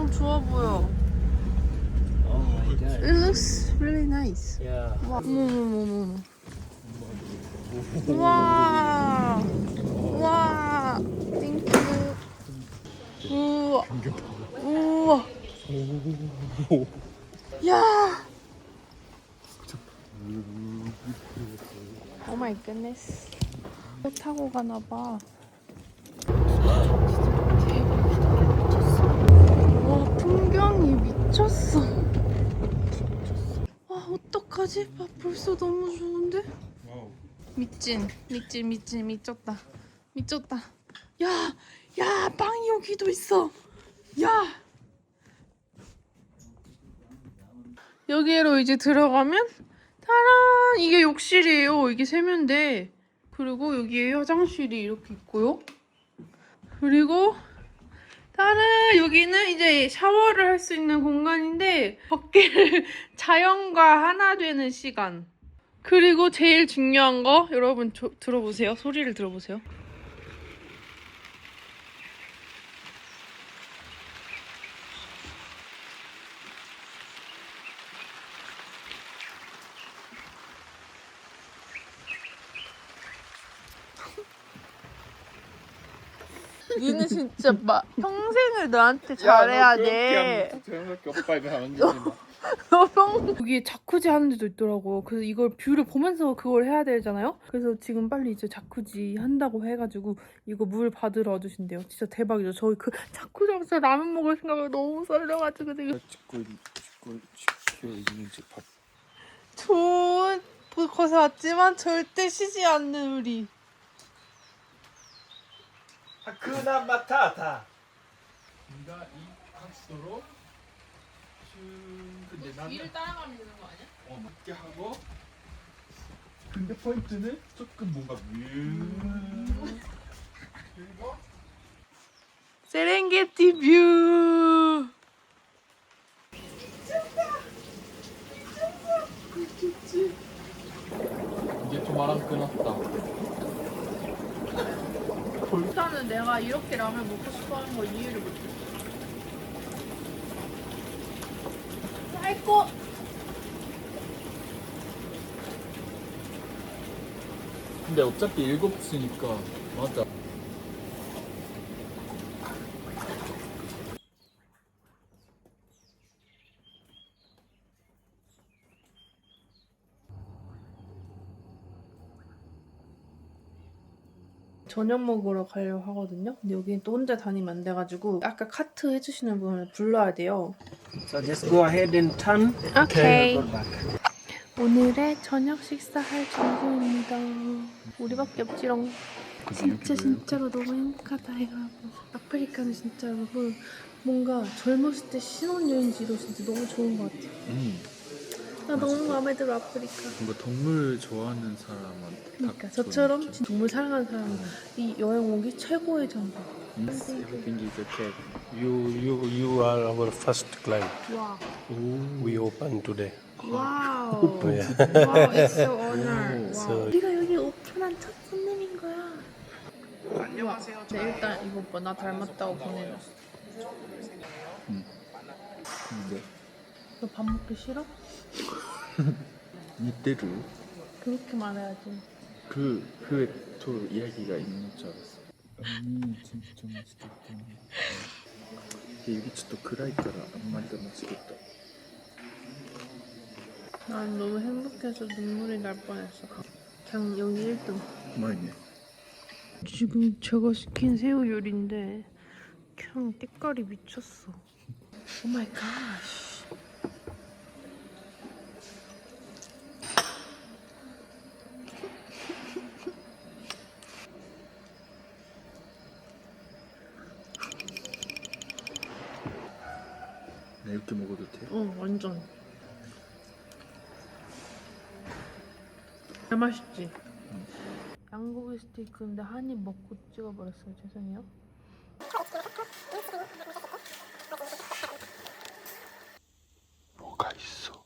엄청 좋아 보여. Oh my god. It looks really nice. Yeah. 와, 어머머머머. 와, 와, 땡큐. 우와, 우와. 야. 오 마이 굿네스. 배 타고 가나 봐. 와, 풍경이 미쳤어. 와, 어떡하지? 아, 벌써 너무 좋은데? 미쳤다. 미쳤다. 야, 야, 빵이 여기도 있어. 야. 여기로 이제 들어가면 타란! 이게 욕실이에요. 이게 세면대. 그리고 여기에 화장실이 이렇게 있고요. 그리고 타란! 여기는 이제 샤워를 할 수 있는 공간인데 밖에를 자연과 하나 되는 시간. 그리고 제일 중요한 거 여러분 들어보세요. 소리를 들어보세요. 니는 진짜 평생을 너한테 잘해야 돼. 여기에 자쿠지 하는 데도 있더라고요. 그래서 이걸 뷰를 보면서 그걸 해야 되잖아요. 그래서 지금 빨리 이제 자쿠지 한다고 해가지고 이거 물 받으러 와주신대요. 진짜 대박이죠. 저희 그 자쿠지 하면서 라면 먹을 생각을 너무 설레가지고 지금. 좋은 곳에 왔지만 절대 쉬지 않는 우리. 하쿠나 마타타. 네가 이 각도로 근데 나는 위를 따라가면 되는 거 아니야? 맞게 하고 근데 포인트는 조금 뭔가 그리고 세렝게티 뷰. 이제 좀 말안 끊었다. 일단은 내가 이렇게 라면 먹고 싶어 하는 걸 이해를 못해. 아이고. 근데 어차피 7시니까 맞아. 저녁 먹으러 가려고 하거든요. 근데 여기는 또 혼자 다니면 안 돼가지고 아까 카트 해주시는 분을 불러야 돼요. So just go ahead and turn. 오케이. Go back. 오늘의 저녁 식사할 준비입니다. 우리밖에 없지롱. 진짜로 너무 행복하다 여러분. 아프리카는 진짜 여러분 뭔가 젊었을 때 신혼여행지로 진짜 너무 좋은 것 같아요. 나 너무 마음에 들어 아프리카. 뭔가 동물 좋아하는 사람한테 그러니까 저처럼 동물 사랑하는 사람 이 여행 오기 최고의 장소. Everything is okay. You are our first client. 와. We open today. 와우. Yeah. 와우, it's so honor. So- 우리가 여기 오픈한 첫 손님인 거야. 안녕하세요. 네, 일단 이거 봐. 나 닮았다고 보내줬어. 근데 너 밥 먹기 싫어? 이때로 그렇게 말해야지. 저 이야기가 있는 줄 알았어. 진짜 맛있겠다. 여기ちょっと暗いからあんまり더 맛있겠다. 난 너무 행복해서 눈물이 날 뻔했어. 그냥 여기 1등. 맛있네. 지금 제가 시킨 새우 요리인데 그냥 때깔이 미쳤어. 오 마이 갓. 나 이렇게 먹어도 돼? 완전. 잘 맛있지? 양고기 스테이크인데 한 입 먹고 찍어버렸어요. 죄송해요. 뭐가 있어?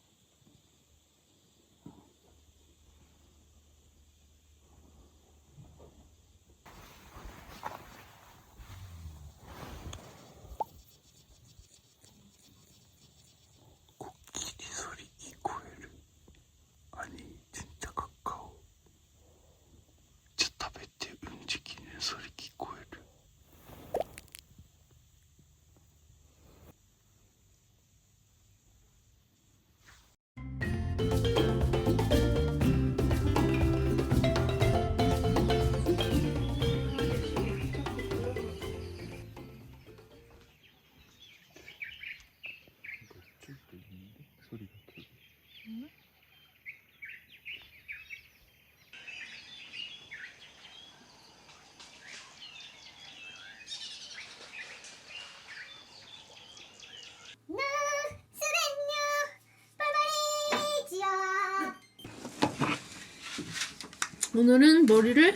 오늘은 머리를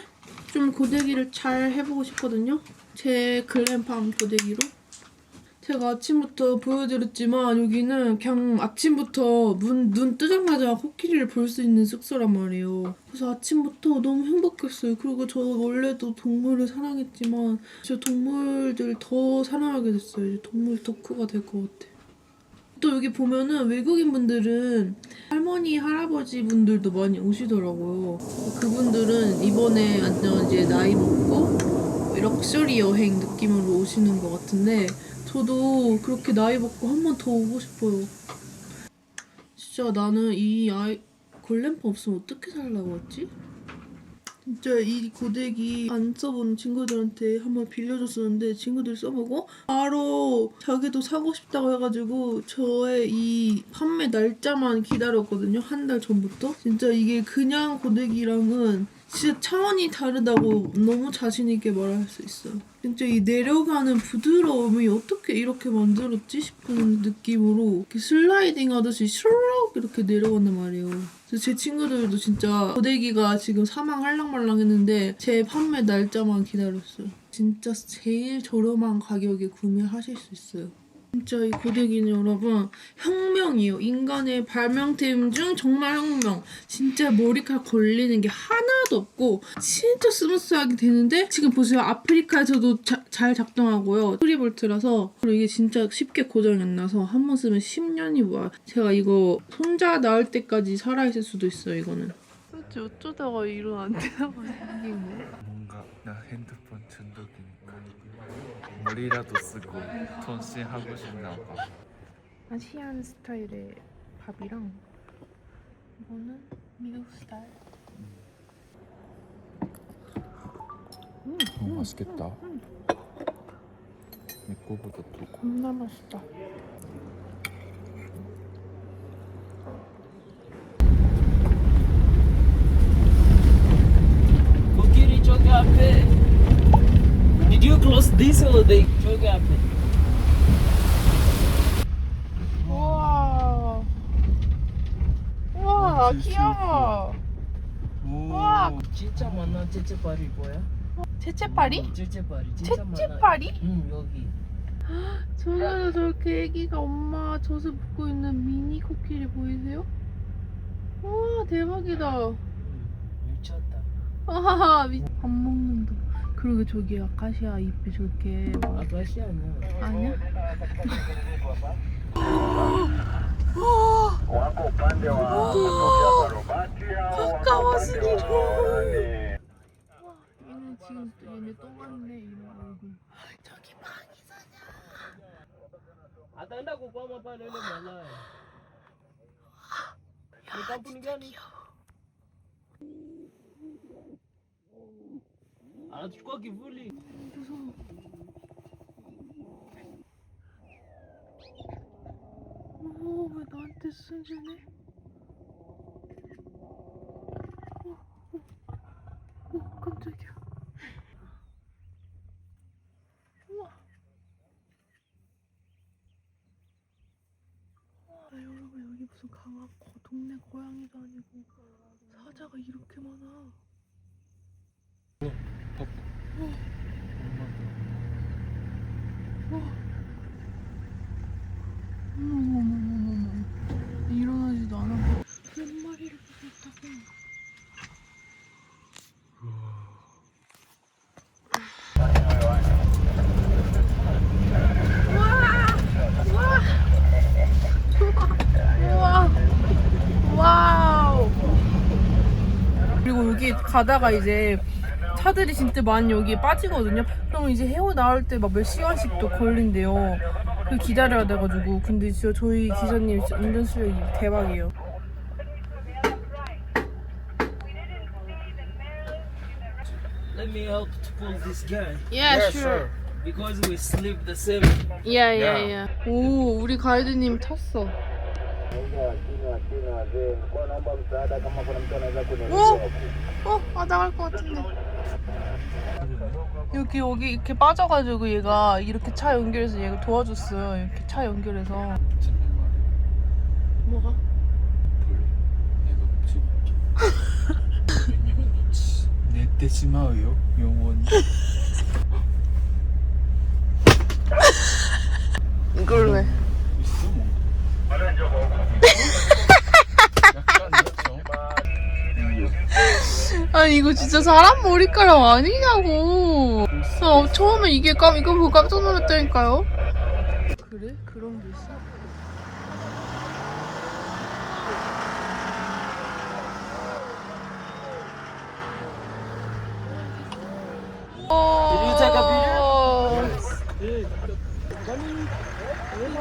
좀 고데기를 잘 해보고 싶거든요. 제 글램팜 고데기로. 제가 아침부터 보여드렸지만 여기는 그냥 아침부터 눈 뜨자마자 코끼리를 볼 수 있는 숙소란 말이에요. 그래서 아침부터 너무 행복했어요. 그리고 저 원래도 동물을 사랑했지만 진짜 동물들 더 사랑하게 됐어요. 이제 동물 덕후가 될 것 같아. 또 여기 보면은 외국인 분들은 할머니, 할아버지 분들도 많이 오시더라고요. 그분들은 이번에 완전 이제 나이 먹고 럭셔리 여행 느낌으로 오시는 것 같은데 저도 그렇게 나이 먹고 한 번 더 오고 싶어요. 진짜 나는 이 골렘팜 없으면 어떻게 살라고 했지? 진짜 이 고데기 안 써본 친구들한테 한번 빌려줬었는데 친구들이 써보고 바로 자기도 사고 싶다고 해가지고 저의 이 판매 날짜만 기다렸거든요. 한 달 전부터. 진짜 이게 그냥 고데기랑은 진짜 차원이 다르다고 너무 자신있게 말할 수 있어요. 진짜 이 내려가는 부드러움이 어떻게 이렇게 만들었지 싶은 느낌으로 이렇게 슬라이딩 하듯이 슈룩 이렇게 내려간단 말이에요. 그래서 제 친구들도 진짜 고데기가 지금 사망할랑말랑 했는데 제 판매 날짜만 기다렸어요. 진짜 제일 저렴한 가격에 구매하실 수 있어요. 진짜 이 고데기는 여러분 혁명이에요. 인간의 발명템 중 정말 혁명. 진짜 머리카락 걸리는 게 하나도 없고 진짜 스무스하게 되는데 지금 보세요. 아프리카에서도 잘 작동하고요. 프리볼트라서 그리고 이게 진짜 쉽게 고장이 안 나서 한 번 쓰면 10년이 뭐야. 제가 이거 손자 낳을 때까지 살아있을 수도 있어요. 이거는. 도대체 어쩌다가 이런 안테나가 생긴 거야? 뭔가 나 핸드폰 중독이니까 머리라도 쓰고 통신하고 싶나 봐. 아시안 스타일의 밥이랑 이거는 미국 스타일. 맛있겠다. 내 거보다 더 겁나 맛있다. 코끼리 저기 앞에. Did you close this or they 저기 앞에? 우와. 우와, 귀여워. 우와. 진짜 많아. 째째파리 뭐야? 채채파리? 째째파리 진짜 많아. 채채파리? 응 여기. 저는 저렇게 애기가 엄마 젖을 붓고 있는 미니 코끼리 보이세요? 와, 대박이다. 미쳤다. 와, 밥 먹는다. 그리고 저기 아카시아 잎이 저렇게 막 아가씨 아니야. 아니야? 가까워지기로. 와, 얘는 지금 얘네 또 왔네 이런 얼굴. 저기 방이잖아. Ataenda kukwama pale ile malaya. Ni kampuni gani? Anachukua kivuli. 무서워. 왜 나한테 순진해? 깜짝이야. 우와. 여러분 여기 무슨 동네 고양이도 아니고 사자가 이렇게 많아. 어머머머머머. 일어나지도 않아. 몇 마리를 죽였다고. 와우. 그리고 여기 가다가 이제 차들이 진짜 많이 여기에 빠지거든요. 그럼 이제 헤어 나올 때 막 몇 시간씩도 걸린대요. 그 기다려야 돼가지고. 근데 진짜 저희 기사님 운전 실력이 대박이에요. Let me help to pull this guy. Yeah, sure. Because we sleep the same. Yeah. 오, 우리 가이드님 탔어. 나갈 것 같은데. 여기 이렇게 빠져가지고 얘가 이렇게 차 연결해서 얘가 도와줬어요. 이렇게 차 연결해서. 뭐가? 내가 찍을게. ってしまうよ영원히. 이걸 왜? 있어 뭐. 약간 좀. 아니 이거 진짜 사람 머리카락 아니냐고. 처음에 이거 보고 깜짝 놀랐다니까요. 그래? 그런 게 있어? Did you take a video?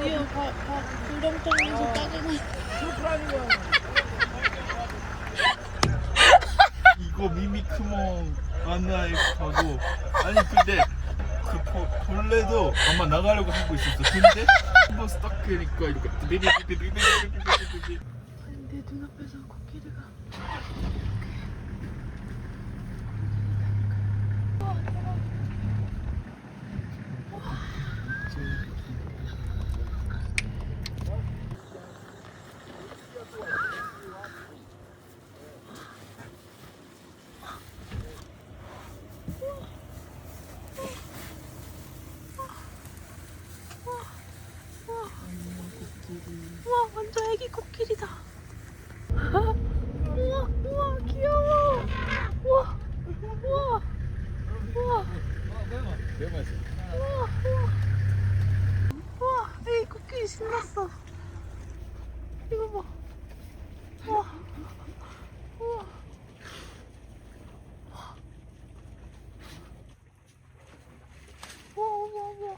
드디어 불렁덩이에서 빠져나. 이거 미미크몽 만화에 가고 아니 근데 그 벌레도 아마 나가려고 하고 있었어. 근데 한번 스타크니까 이렇게 비비비비비비비비비비. 내 눈앞에서 코끼리가. 우와 완전 애기 코끼리다. 우와 귀여워. 우와 우와 우와 우와 애기 코끼리 신났어. 이거 봐. 우와 우와 우와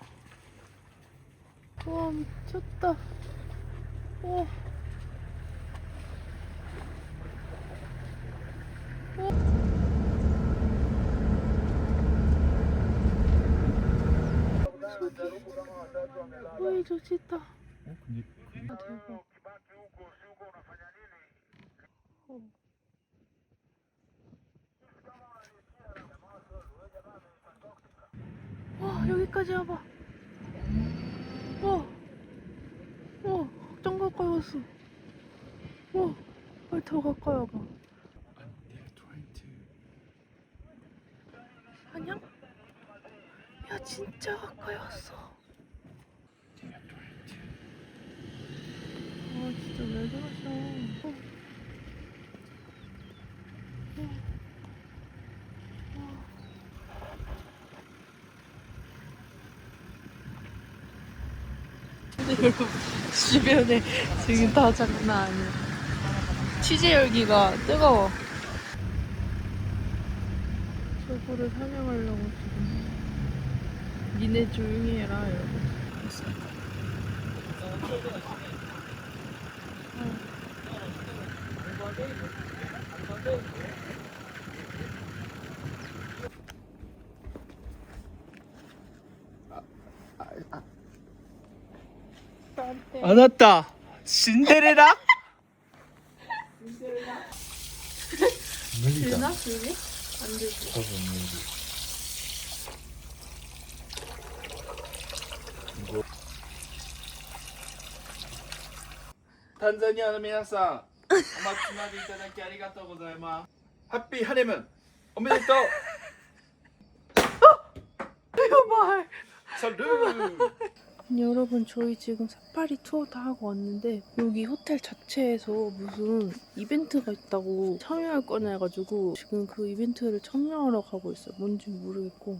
우와 미쳤다. 우와 왜 좋지다. 근데 아 대박. 와 여기까지 와봐. 와 짱 가까이 왔어. 와 빨리 더 가까이 와봐. they're trying to. 아니야? 야 진짜 가까이 왔어. They're trying to. 아 진짜 왜 저러셔. 근데 여러분 주변에 지금 다 장난 아니야. 취재 열기가 뜨거워. 저거를 사냥하려고 지금. 니네 조용히 해라 여러분. 안왔다 신데레라? 되나? 그게? 안 되지. 탄자니아の皆さんお待ちまでいただきありがとうございます。ハッピーハネムンおめでとう。 이거 봐. 살루. 여러분 저희 지금 사파리 투어 다 하고 왔는데 여기 호텔 자체에서 무슨 이벤트가 있다고 참여할 거나 해가지고 지금 그 이벤트를 참여하러 가고 있어요. 뭔지 모르겠고.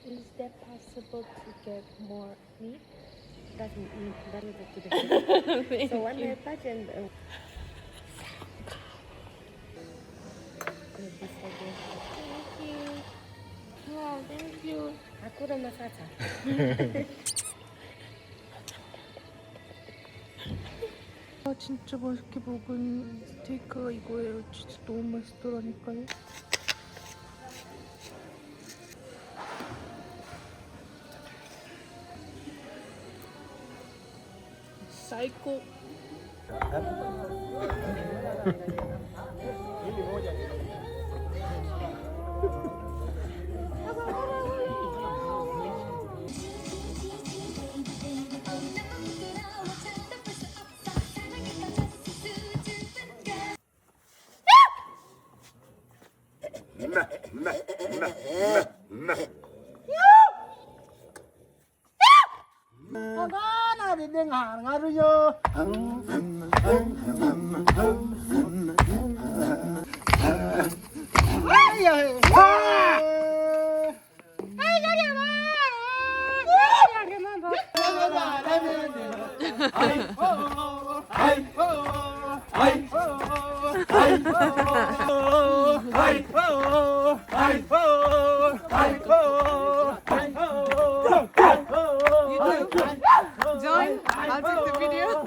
Is that possible to get more meat? That is to the food. So one more touch and thank you. Wow, thank you. Hakura Matata. 아 진짜 맛있게 먹은 스테이크가 이거예요. 진짜 너무 맛있더라니까요. 사이코. Join. I'll take the video.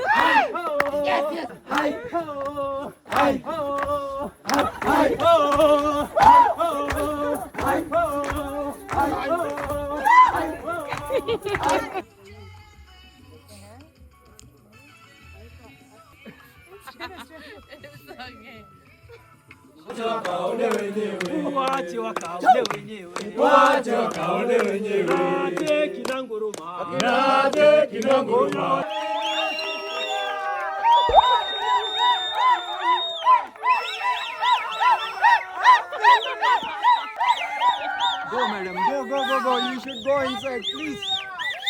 Go, madam. Go, go, go, go. You should go inside, please.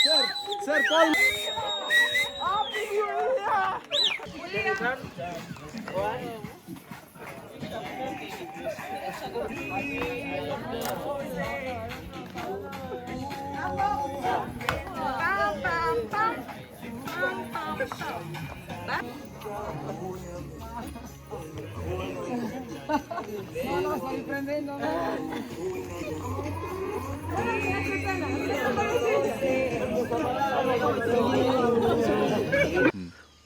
Sir, sir, call.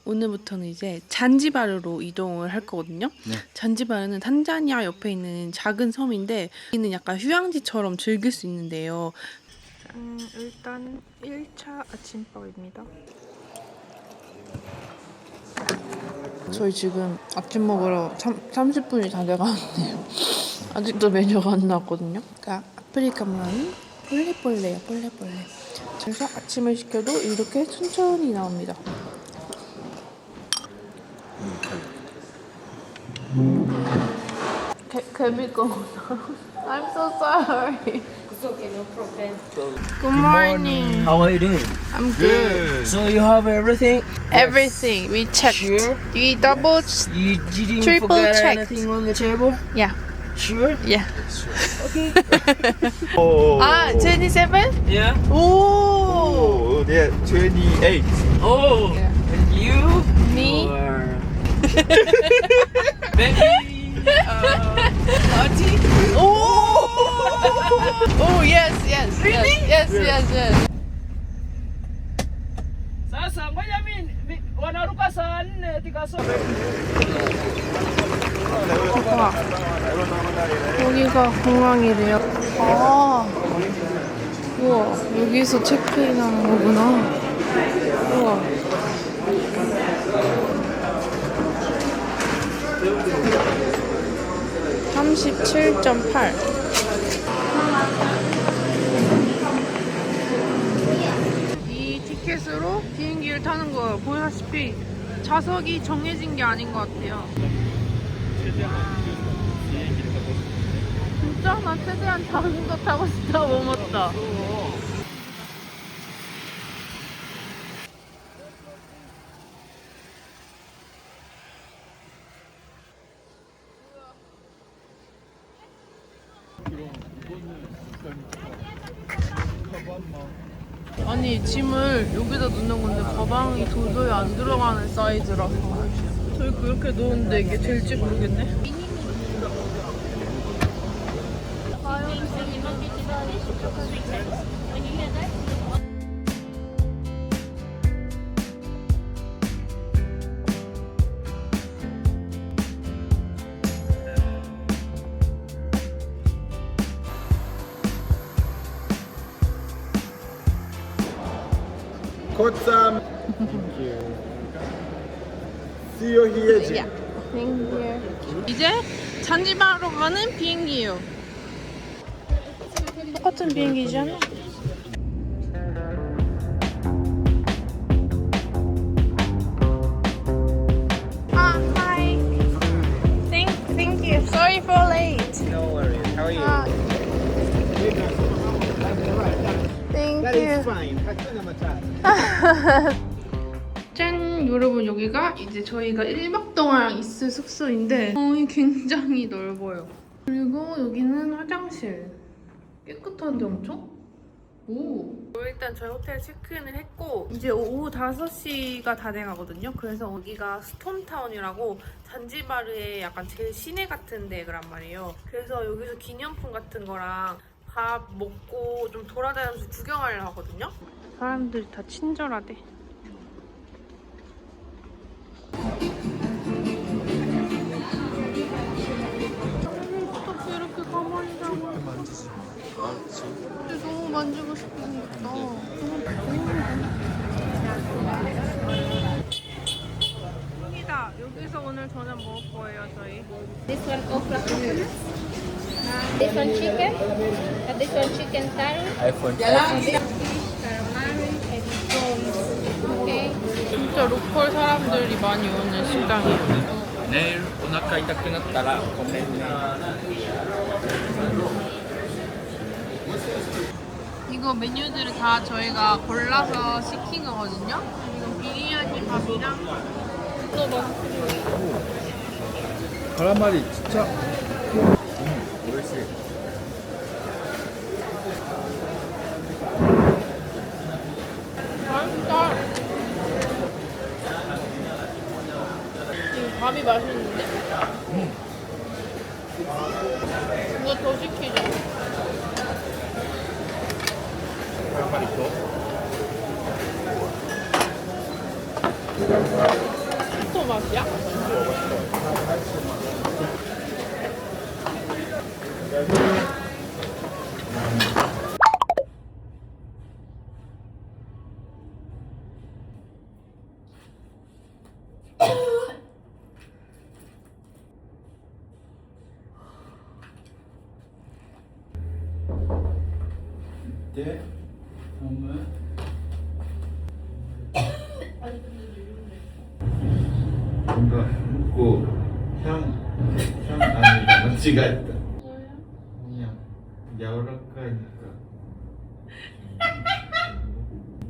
오늘부터는 이제 잔지바르로 이동을 할 거거든요. 잔지바르는 탄자니아 옆에 있는 작은 섬인데 여기는 약간 휴양지처럼 즐길 수 있는데요. 일단 1차 아침밥입니다. 저희 지금 아침 먹으러 30분이 다 돼가는데요. 아직도 메뉴가 안 나왔거든요. 그러니까 아프리카만 폴레폴레요, 폴레폴레. 그래서 아침을 시켜도 이렇게 천천히 나옵니다. I'm so sorry. It's okay, no problem. Good morning. How are you doing? I'm good. So you have everything? Everything we checked. Sure. We double. You didn't Triple forget checked. anything on the table? Yeah. Sure? Yeah. Okay. 오. 아, 27? Yeah. 오. 오, 네, 28. Oh. Yeah. And you? Me? Or... Maybe... Auntie? Oh. Oh yes, yes. Really? Yes, yes, yes. Sasa ngoja mimi wanaruka saa 4 tikaso. 와, 여기가 공항이래요. 아, 우와, 여기서 체크인하는 거구나. 우와. (37.8) 이 티켓으로 비행기를 타는 거예요. 보다시피 좌석이 정해진 게 아닌 것 같아요. 진짜? 나 최대한 작은 거 타고 싶다. 못 먹다. 아니 짐을 여기다 넣는 건데 가방이 도저히 안 들어가는 사이즈라서 저희 그렇게 넣었는데 이게 될지 모르겠네. 콧삼. See you here, Jim. 이제 잔지바르로 가는 비행기예요. 똑같은 비행기잖아. Hi. Thank you. Sorry for late. No worries. How are you? fine. Hakuna matata. 짠! 여러분 여기가 이제 저희가 1박 동안 있을 숙소인데 굉장히 넓어요. 그리고 여기는 화장실. 깨끗한데 엄청? 오! 일단 저희 호텔 체크인을 했고 이제 오후 5시가 다 돼가거든요. 그래서 여기가 스톤타운이라고 잔지바르의 약간 제일 시내 같은 데란 말이에요. 그래서 여기서 기념품 같은 거랑 밥 먹고 좀 돌아다니면서 구경하려고 하거든요. 사람들이 다 친절하대. 어떻게 이렇게 가만히 잡아? 근데 너무 만지고 싶으니까. 여기다. 여기서 오늘 저녁 먹을 거예요, 저희. This one okra hummus. This one chicken. And this one chicken curry. And this fish calamari and prawns. Okay. 진짜 로컬 사람들이 많이 오는 식당이에요. 내일 お腹痛くなったらごめんね 이거 메뉴들을 다 저희가 골라서 시킨 거거든요. 이건 비리야니 밥이랑 또 뭐? カラマリちっちゃ美味しい 맛있다. 이 밥이 맛있는데? 이거 더 시키자. カラマリと 또 맛이야? 네 그러면 뭔가 묻고 향 아니다間違えた 그냥 야오라카이니까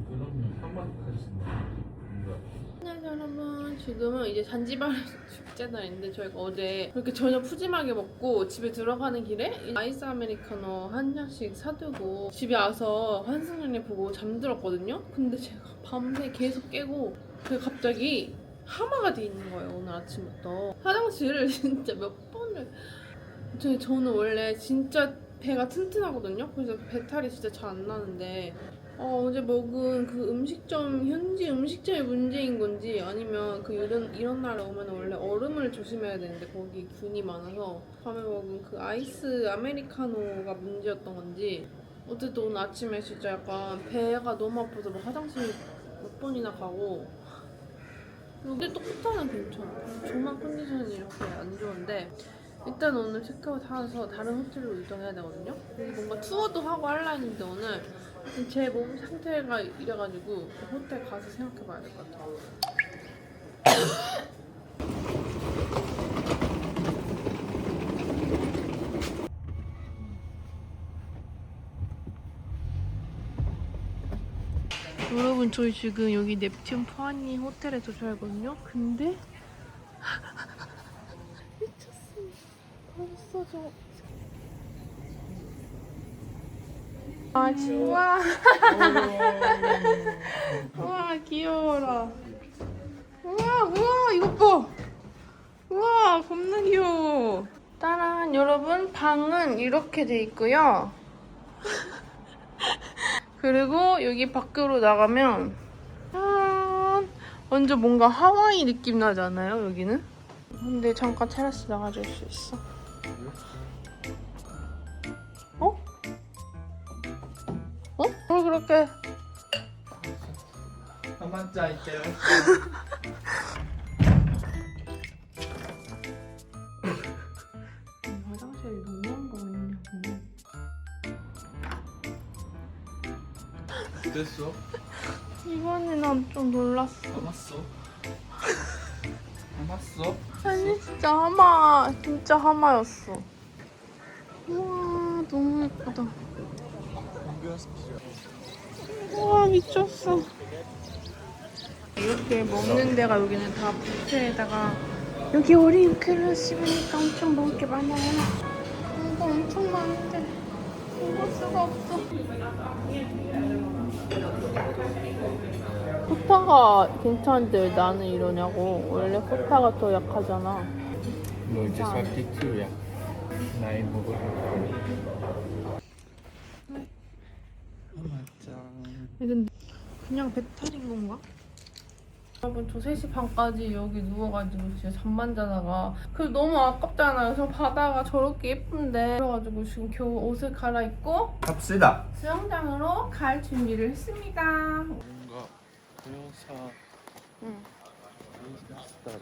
그러면 한마디까지 뭔가 네 여러분 지금은 이제 잔지바르 축제 날인데 저희가 어제 그렇게 저녁 푸짐하게 먹고 집에 들어가는 길에 아이스 아메리카노 한 잔씩 사두고 집에 와서 환승연애 보고 잠들었거든요. 근데 제가 밤새 계속 깨고 그게 갑자기 하마가 돼 있는 거예요. 오늘 아침부터 화장실을 진짜 몇 번을 저는 원래 진짜 배가 튼튼하거든요. 그래서 배탈이 진짜 잘 안 나는데 어제 먹은 그 음식점 현지 음식점의 문제인 건지 아니면 그 이런 날에 오면 원래 얼음을 조심해야 되는데 거기 균이 많아서 밤에 먹은 그 아이스 아메리카노가 문제였던 건지 어쨌든 오늘 아침에 진짜 약간 배가 너무 아파서 막 화장실 몇 번이나 가고 근데 또 호텔은 괜찮아. 조만 컨디션이 이렇게 안 좋은데 일단 오늘 체크아웃 하면서 다른 호텔로 이동해야 되거든요. 그리고 뭔가 투어도 하고 할라 했는데 오늘 제 몸 상태가 이래가지고 호텔 가서 생각해봐야 될 것 같아요. 여러분 저희 지금 여기 넵튠 파니 호텔에서 살거든요. 근데 미쳤어. 벌써 저 아 좋아. 와 귀여워라. 우와 이것 봐. 우와 겁나 귀여워. 따란 여러분 방은 이렇게 돼 있고요. 그리고 여기 밖으로 나가면 짠! 완전 뭔가 하와이 느낌 나지 않아요 여기는? 근데 잠깐 테라스 나가줄 수 있어? 어? 어? 뭘 그렇게 한만짜 있대요 화장실이 너무한 거 아니냐고. 됐어? 이번에 난 좀 놀랐어. 감았어? 감았어? 아니 진짜 하마였어. 우와 너무 예쁘다. 우와 미쳤어. 이렇게 먹는 데가 여기는 다 뷔페에다가 여기 오리인클루 씹으니까 엄청 먹을 게 많아요. 이거 엄청 많은데 먹을 수가 없어. 포타가 괜찮은데 왜 나는 이러냐고. 원래 포타가 더 약하잖아. 너 이제 삽티트야. 나이 먹어도. 이건 그냥 배탈인 건가? 여러분 저 3시 반까지 여기 누워가지고 진짜 잠만 자다가 그래서 너무 아깝잖아요. 저 바다가 저렇게 예쁜데 그래가지고 지금 겨우 옷을 갈아입고 갑시다. 수영장으로 갈 준비를 했습니다. 뭔가 고요사 응. 스타를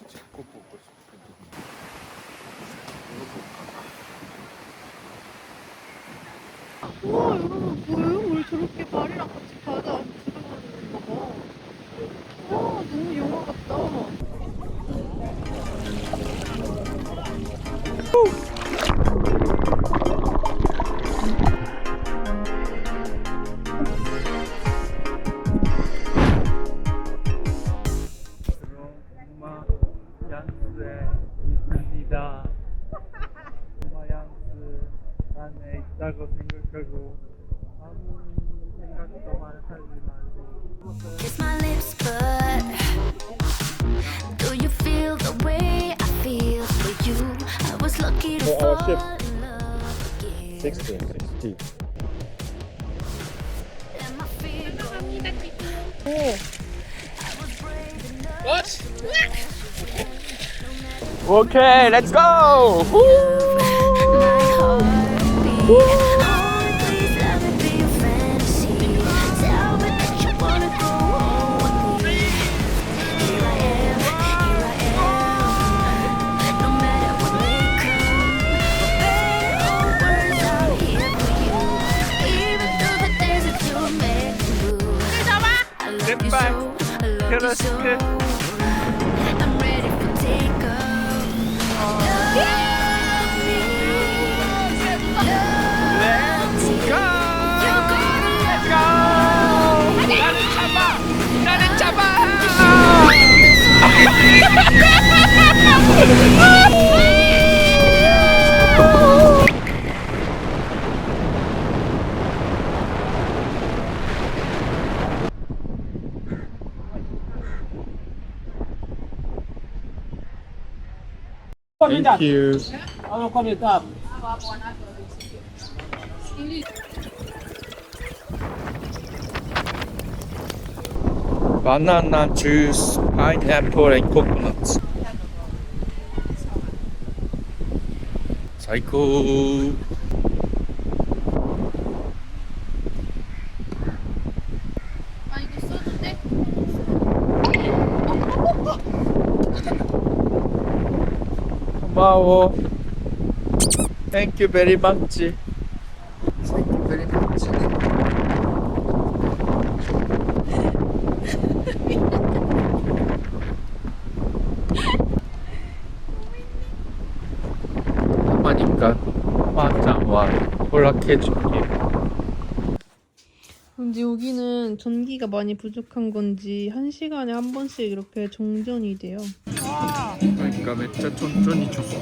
찍고 보고 싶거든. 우와 여러분 보여요? 우리 저렇게 발이랑 같이 바다 안에 들어가는 거 봐. 와 너무 영화 같다. 엄마 양스에 있습니다. 엄마 양스 안에 있다고 생각하고 아무 생각도 하지 말고. Kiss my lips, but do you feel the way I feel for you? I was lucky to fall in love again. 60. And my feet go. Okay, let's go! My heartbeat. Oh, please let me be your fantasy. Tell me that you wanna go home with me. Here I am. No matter what may come, bad or worse, I'm here for you. Even through the days that you make me blue. I love you so, I love you so. I'm ready for takeoff. Thank you. Banana juice, pineapple and coconut.最高. 아 이거 써도 돼? 고마워. Thank you very much. Thank you very much. 엄마니까 화장와 허락해줄게. 근데 여기는 전기가 많이 부족한 건지 1시간에 한 번씩 이렇게 정전이 돼요. 그러니까 진짜 천천히 줬어.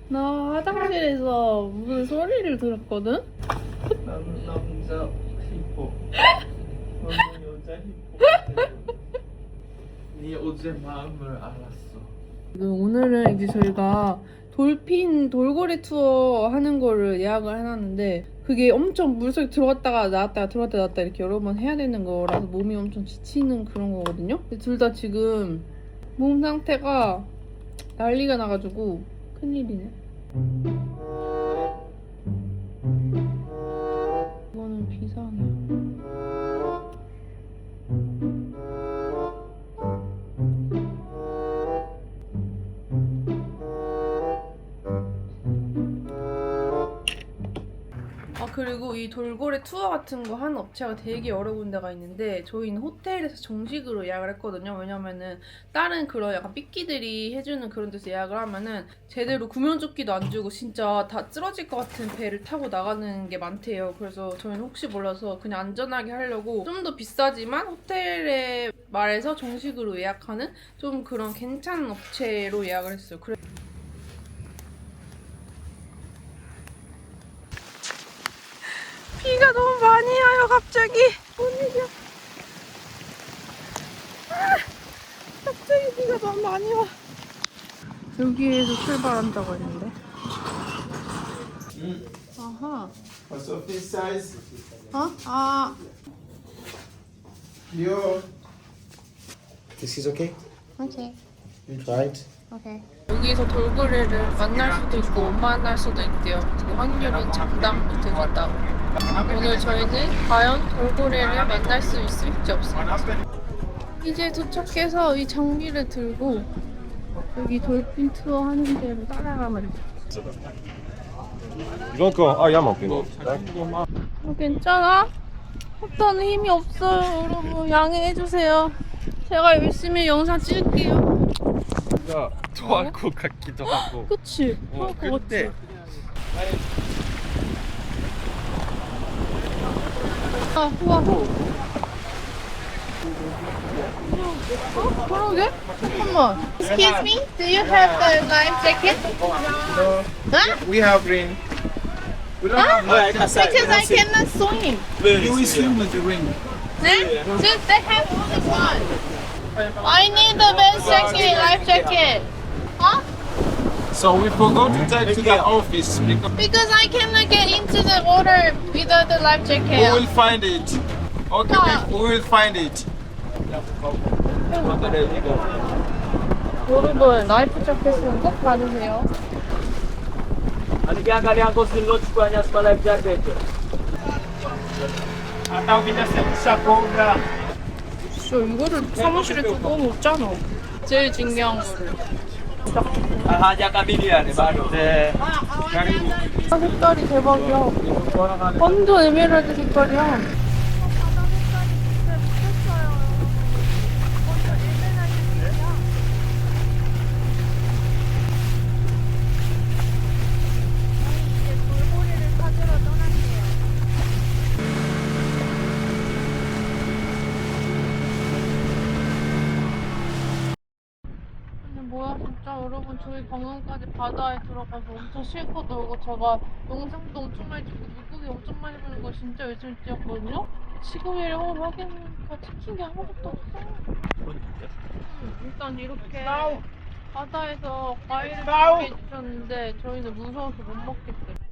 나 화장실에서 무슨 소리를 들었거든? 나는 남자 히포. 너는 여자 히포. 네 어제 마음을 알았어. 오늘은 이제 저희가 돌핀 돌고래 투어 하는 거를 예약을 해놨는데 그게 엄청 물속에 들어갔다가 나왔다가 들어갔다 나왔다 이렇게 여러 번 해야 되는 거라서 몸이 엄청 지치는 그런 거거든요. 둘 다 지금 몸 상태가 난리가 나가지고 큰일이네. 이거는 비싸네. 그리고 이 돌고래 투어 같은 거 하는 업체가 되게 여러 군데가 있는데 저희는 호텔에서 정식으로 예약을 했거든요. 왜냐면은 다른 그런 약간 삐끼들이 해주는 그런 데서 예약을 하면은 제대로 구명조끼도 안 주고 진짜 다 쓰러질 것 같은 배를 타고 나가는 게 많대요. 그래서 저희는 혹시 몰라서 그냥 안전하게 하려고 좀 더 비싸지만 호텔에 말해서 정식으로 예약하는 좀 그런 괜찮은 업체로 예약을 했어요. 비가 너무 많이 와요, 갑자기. 뭔 일이야? 갑자기 비가 너무 많이 와. 여기에서 출발한다고 했는데. 아하. What's of this size? 어? 아. Here. This is okay? Okay. You try it. Okay. 여기서 돌고래를 만날 수도 있고 못 만날 수도 있대요. 그 확률은 작다면 못해준다고. 오늘 저희는 과연 돌고래를 만날 수 있을지 없을지. 이제 도착해서 이 장비를 들고 여기 돌핀 투어 하는 데로 따라가면 돼. 이건 거, 아, 야만 그거. 괜찮아? 호터는 힘이 없어요, 여러분. 양해해주세요. 제가 열심히 영상 찍을게요. 진짜 토할 것 같기도 하고. 그치? 토할 것 같지? 아, 우와. 그러게? 잠깐만. Excuse me, do you have the life jacket? We have ring. We don't have much. Because I cannot swim. You will swim with the ring. Then, just they have only one. I need the best jacket, life jacket. Huh? So we forgot to take to the office. Because I cannot get into the water without the life We jacket. will find it. Okay, we will find it. 여러분, 라이프 자켓은 꼭 받으세요. Ano kaya ko sinlot ko niya sa life jacket? 진짜 이거를 사무실에 두고 먹잖아. 제일 중요한 거를. Haja kami niyan, bago. 색깔이 대박이야. 완전 에메랄드 색깔이야. 뭐야 진짜 여러분 저희 방금까지 바다에 들어가서 엄청 실컷 놀고 제가 영상도 엄청 많이 찍고 물고기 엄청 많이 보는 거 진짜 열심히 찍었거든요? 지금 이러고 확인하니까 찍힌 게 아무것도 없어. 일단 이렇게 바다에서 과일을 준비해 주셨는데 저희는 무서워서 못 먹겠어요.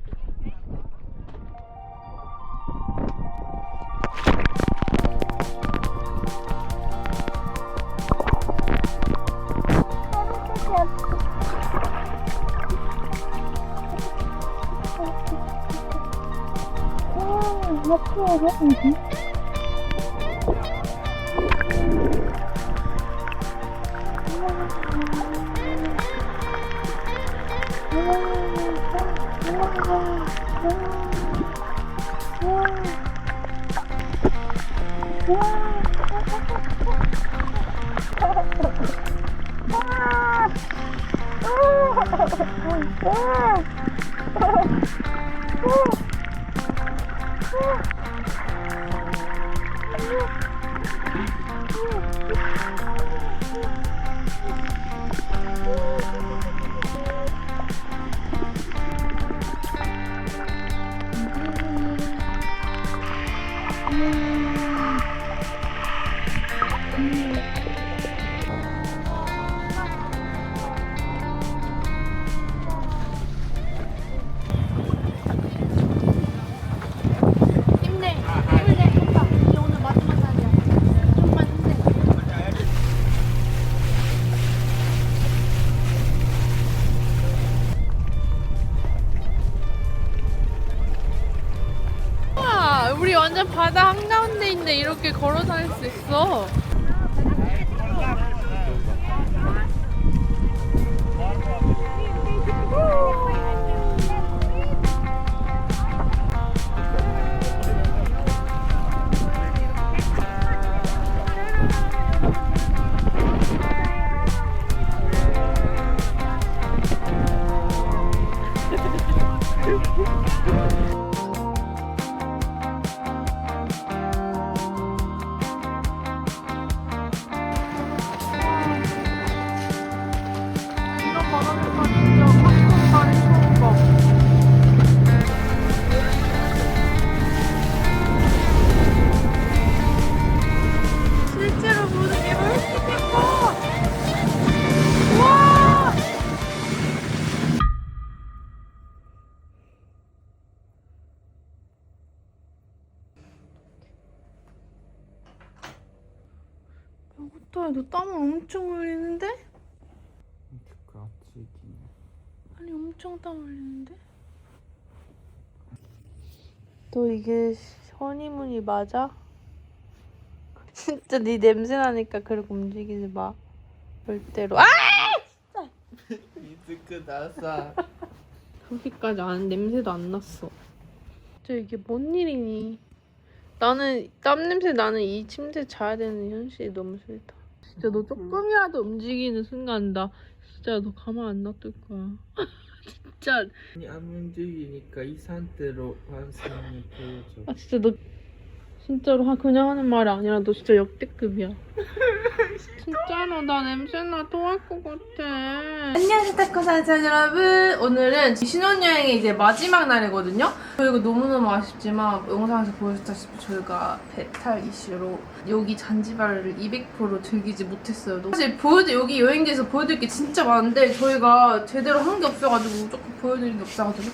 우리 완전 바다 한가운데 있는데 이렇게 걸어 다닐 수 있어. 이런 바다니까 진짜 한국말이 처음 봐. 실제로 보는 게 훨씬 예뻐. 우와. 호타야, 너 땀을 엄청 흘리는데? 아니, 엄청 땀 흘리는데? 너 이게 허니문이 맞아? 진짜 네 냄새 나니까 그렇게 움직이지 마. 절대로. 아! 미스크 나사. 그렇게까지 안 냄새도 안 났어. 진짜 이게 뭔 일이니? 나는 땀 냄새 나는 이 침대에 자야 되는 현실이 너무 싫다. 진짜 너 조금이라도 움직이는 순간 나 진짜 너 가만 안 놔둘 거야. 진짜. 안 움직이니까 이 상태로 환상을 보여줘. 아 진짜 너 진짜로 그냥 하는 말이 아니라 너 진짜 역대급이야. 진짜로 나 냄새나 토할 것 같아. 안녕하세요, 타코산산 여러분. 오늘은 신혼여행의 이제 마지막 날이거든요. 저희가 너무너무 아쉽지만 영상에서 보셨다시피 저희가 배탈 이슈로 여기 잔지바르를 200% 즐기지 못했어요. 사실 여기 여행지에서 보여드릴 게 진짜 많은데 저희가 제대로 한 게 없어가지고 조금 보여드릴 게 없어가지고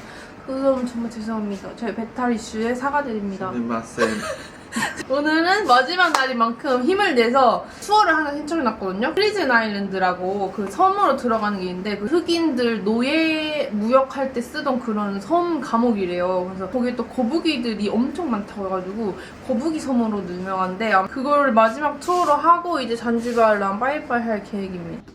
그래서 정말 죄송합니다. 저희 배탈 이슈에 사과드립니다. 맞쌤. 오늘은 마지막 날인 만큼 힘을 내서 투어를 하나 신청해놨거든요. 프리즌 아일랜드라고 그 섬으로 들어가는 게 있는데 그 흑인들 노예 무역할 때 쓰던 그런 섬 감옥이래요. 그래서 거기에 또 거북이들이 엄청 많다고 해가지고 거북이 섬으로 유명한데 그걸 마지막 투어로 하고 이제 잔지바르랑 빠이빠이 할 계획입니다.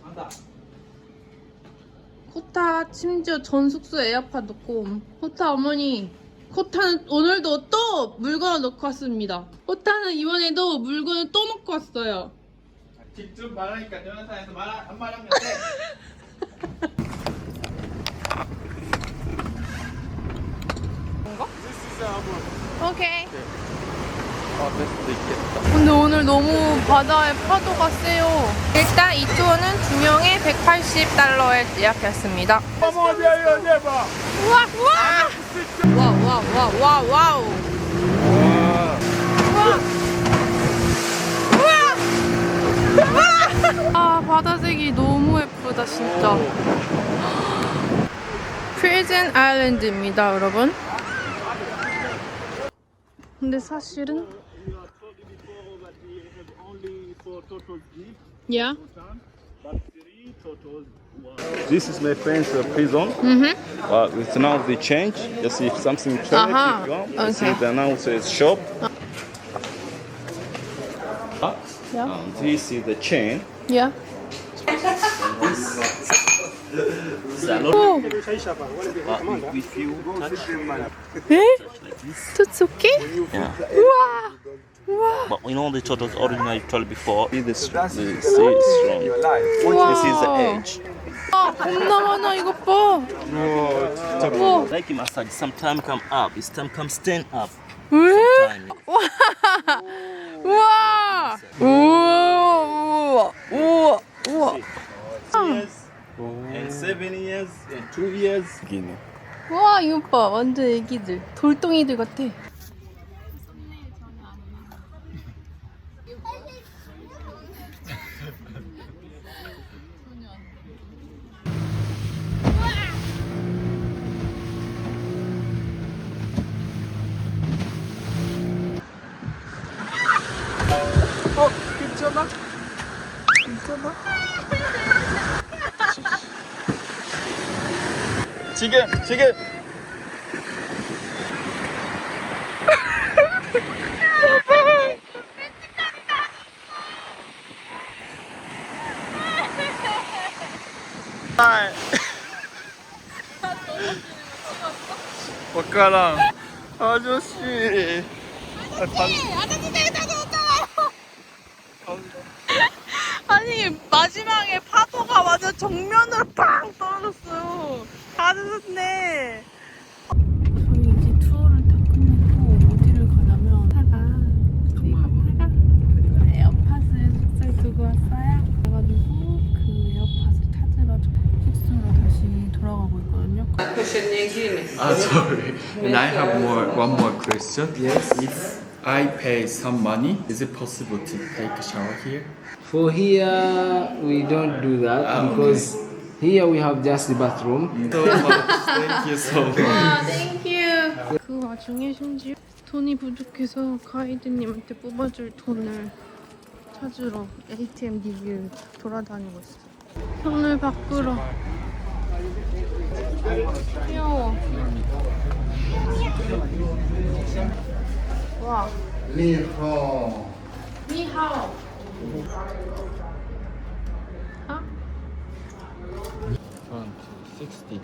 코타 심지어 전 숙소 에어팟 넣고 코타 어머니 코타는 오늘도 또 물건을 넣고 왔습니다. 코타는 이번에도 물건을 또 넣고 왔어요. 직접 말하니까 영상에서 안 말하면 돼. 오케이. 근데 오늘 너무 바다에 파도가 세요. 일단 이 투어는 2명에 $180에 예약했습니다. 우와 우와! 와우 와우. 우와! 아 바다색이 너무 예쁘다 진짜. 프리즌 아일랜드입니다 여러분. 근데 사실은 Yeah. This is my friend's prison. It's now they change. Just if something change, Uh-huh. if you want. Okay. See, now it says shop. Yeah. This is the chain. Yeah. 오. If you 에? 토츠오케? yeah. 우와. 우와. But you know the turtles originally told before. See the sea is strong. This is the edge. 아, 겁나 많아 이것 봐. 우와. Like massage, sometimes come up, it's time come stand up. 왜? Sometime. 우와. 우와. 우와. 우와. And 7 years and 2 years. 와 이거 봐 완전 애기들 돌덩이들 같아. 괜찮아? 괜찮아? 지금 와까랑 아저씨 아니 마지막에 파도가 완전 정면으로 팡 떨어졌어요. 다 늦었네. 왔어요. 그래가지고 그 에어팟을 찾으러 힙스로 다시 돌아가고 있거든요. Sorry. And I have one more question. Yes. If I pay some money, is it possible to take a shower here? For here, we don't do that because here we have just the bathroom. So much. Thank you so much. 아, 땡큐. 그 와중에 심지어 돈이 부족해서 가이드님한테 뽑아줄 돈을 찾으러 ATM 기기를 돌아다니고 있어요. 손을 바꾸러. 귀여워. 와. 니하오. 니하오. 아? 60.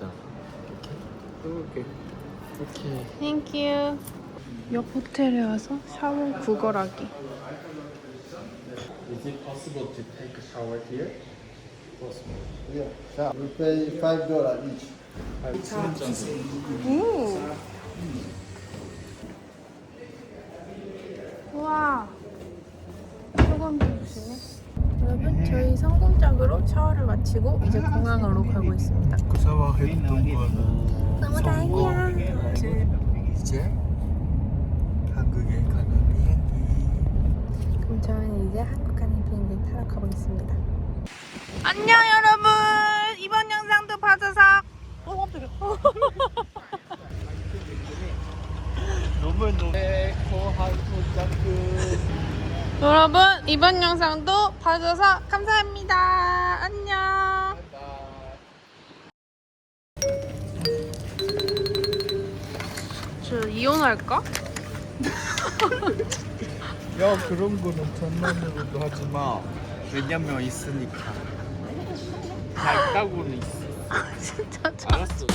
땡큐. 옆 호텔에 와서 샤워 구걸하기. Is it possible to take a shower here? Yeah, we pay $5 each. 오. 우와. 소금 주시네. 여러분, 저희 성공적으로 샤워를 마치고 이제 공항으로 가고 있습니다. 너무 다행이야. 이제 한국에 가는 비행기. 그럼 저는 이제 한국 가는 비행기 타러 가보겠습니다. 안녕 여러분. 이번 영상도 봐줘서 깜짝이야. 여러분 이번 영상도 봐줘서 감사합니다. 안녕. 저 이혼할까? 야, 그런 거는 전남으로도 하지 마. 왜냐면 있으니까. 잘 따고는 있어. 진짜 알았어.